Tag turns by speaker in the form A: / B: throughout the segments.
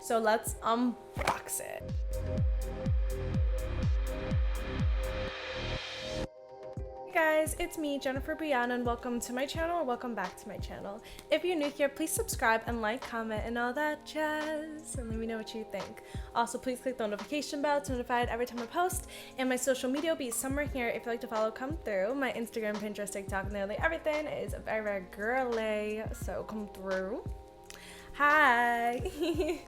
A: So let's unbox it. Guys, it's me, Jennifer-Biana, and welcome to my channel, or welcome back to my channel. If you're new here, please subscribe and like, comment, and all that jazz, and let me know what you think. Also, please click the notification bell to be notified every time I post, and my social media will be somewhere here. If you'd like to follow, come through. My Instagram, Pinterest, TikTok, nearly everything is very, very girly, so come through. Hi.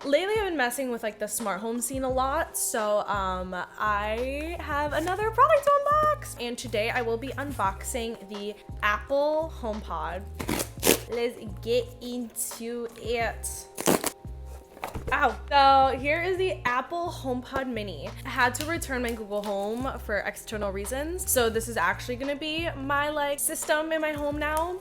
A: Lately I've been messing with like the smart home scene a lot, so I have another product to unbox, and today I will be unboxing the Apple HomePod. Let's get into it. Ow. So here is the Apple HomePod Mini. I had to return my Google Home for external reasons, so this is actually gonna be my like system in my home now,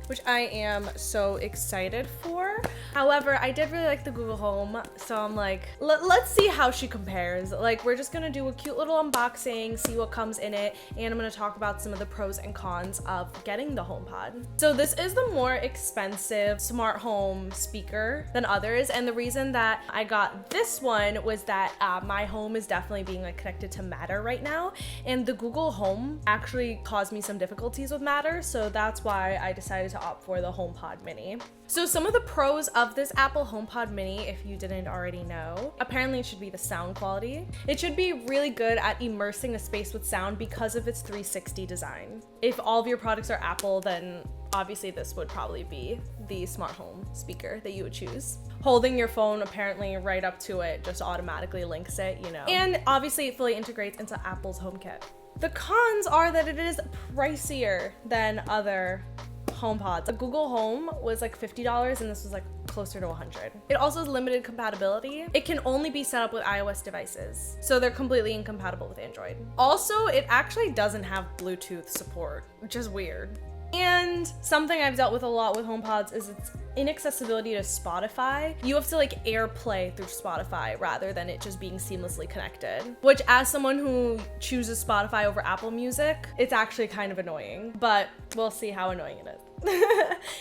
A: which I am so excited for. However, I did really like the Google Home, so I'm like, let's see how she compares. Like, we're just gonna do a cute little unboxing, see what comes in it, and I'm gonna talk about some of the pros and cons of getting the HomePod. So this is the more expensive smart home speaker than others, and the reason that I got this one was that my home is definitely being like connected to Matter right now, and the Google Home actually caused me some difficulties with Matter, so that's why I decided to opt for the HomePod Mini. So some of the pros of this Apple HomePod Mini, if you didn't already know, apparently it should be the sound quality. It should be really good at immersing a space with sound because of its 360 design. If all of your products are Apple, then obviously this would probably be the smart home speaker that you would choose. Holding your phone apparently right up to it just automatically links it, you know. And obviously it fully integrates into Apple's HomeKit. The cons are that it is pricier than other HomePods. A Google Home was like $50 and this was like closer to $100. It also has limited compatibility. It can only be set up with iOS devices, so they're completely incompatible with Android. Also, it actually doesn't have Bluetooth support, which is weird. And something I've dealt with a lot with HomePods is its inaccessibility to Spotify. You have to like AirPlay through Spotify rather than it just being seamlessly connected, which as someone who chooses Spotify over Apple Music, it's actually kind of annoying, but we'll see how annoying it is.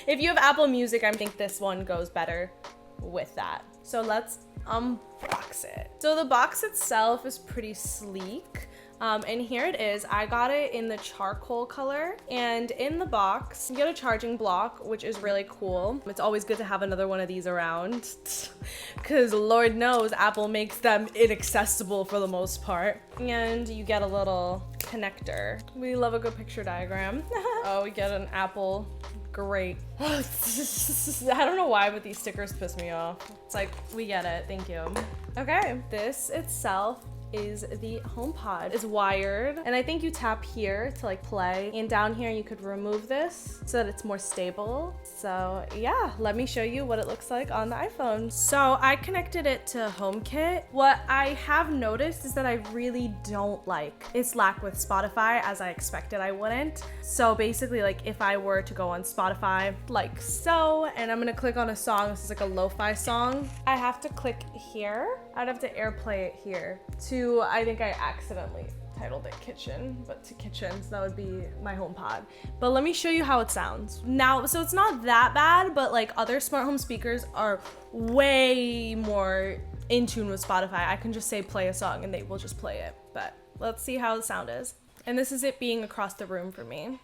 A: If you have Apple Music, I think this one goes better with that. So let's unbox it. So the box itself is pretty sleek. And here it is. I got it in the charcoal color, and in the box you get a charging block, which is really cool. It's always good to have another one of these around because Lord knows Apple makes them inaccessible for the most part. And you get a little connector. We love a good picture diagram. Oh, we get an Apple. Great. I don't know why, but these stickers piss me off. It's like, we get it, thank you. Okay, this itself is the HomePod. It's wired, and I think you tap here to like play, and down here you could remove this so that it's more stable. So yeah, let me show you what it looks like on the iPhone. So I connected it to HomeKit. What I have noticed is that I really don't like its lack with Spotify, as I expected I wouldn't. So basically, like if I were to go on Spotify like so, and I'm gonna click on a song, this is like a lo-fi song, I have to click here. I'd have to AirPlay it here to, I think I accidentally titled it kitchen, but to kitchen, so that would be my HomePod. But let me show you how it sounds. Now, so it's not that bad, but like other smart home speakers are way more in tune with Spotify. I can just say play a song and they will just play it. But let's see how the sound is. And this is it being across the room for me.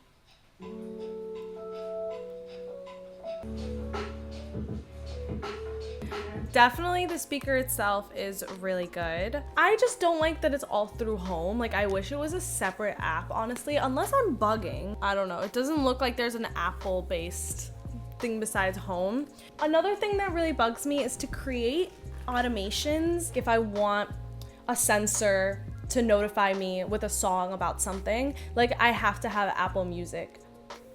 A: Definitely the speaker itself is really good. I just don't like that it's all through Home. Like I wish it was a separate app, honestly, unless I'm bugging. I don't know. It doesn't look like there's an Apple-based thing besides Home. Another thing that really bugs me is to create automations if I want a sensor to notify me with a song about something. Like I have to have Apple Music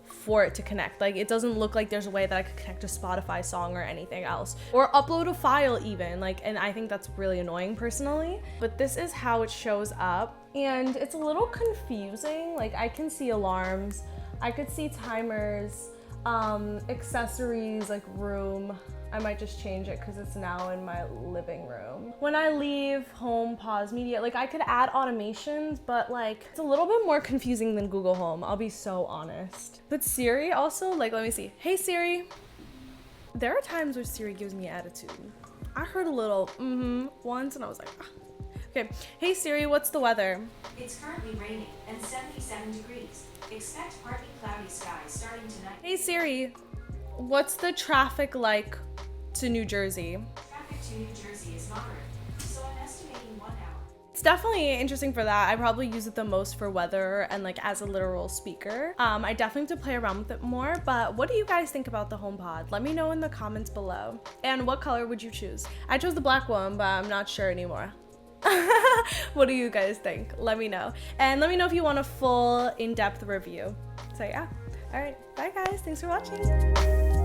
A: for it to connect. Like it doesn't look like there's a way that I could connect a Spotify song or anything else, or upload a file even, like, and I think that's really annoying personally. But this is how it shows up, and it's a little confusing. Like I can see alarms, I could see timers, accessories like room. I might just change it because it's now in my living room. When I leave, home, pause, media, like I could add automations, but like it's a little bit more confusing than Google Home, I'll be so honest. But Siri also, like, let me see. Hey Siri. There are times where Siri gives me attitude. I heard a little once and I was like, ah. Okay. Hey Siri, what's the weather?
B: It's currently raining and 77 degrees. Expect partly cloudy skies starting tonight.
A: Hey Siri, what's the traffic like to New Jersey?
B: Traffic to New Jersey is moderate, so I'm estimating 1 hour.
A: It's definitely interesting for that. I probably use it the most for weather and like as a literal speaker. I definitely have to play around with it more, but what do you guys think about the HomePod? Let me know in the comments below. And what color would you choose? I chose the black one, but I'm not sure anymore. What do you guys think? Let me know. And let me know if you want a full in-depth review. So yeah. All right. Bye guys. Thanks for watching.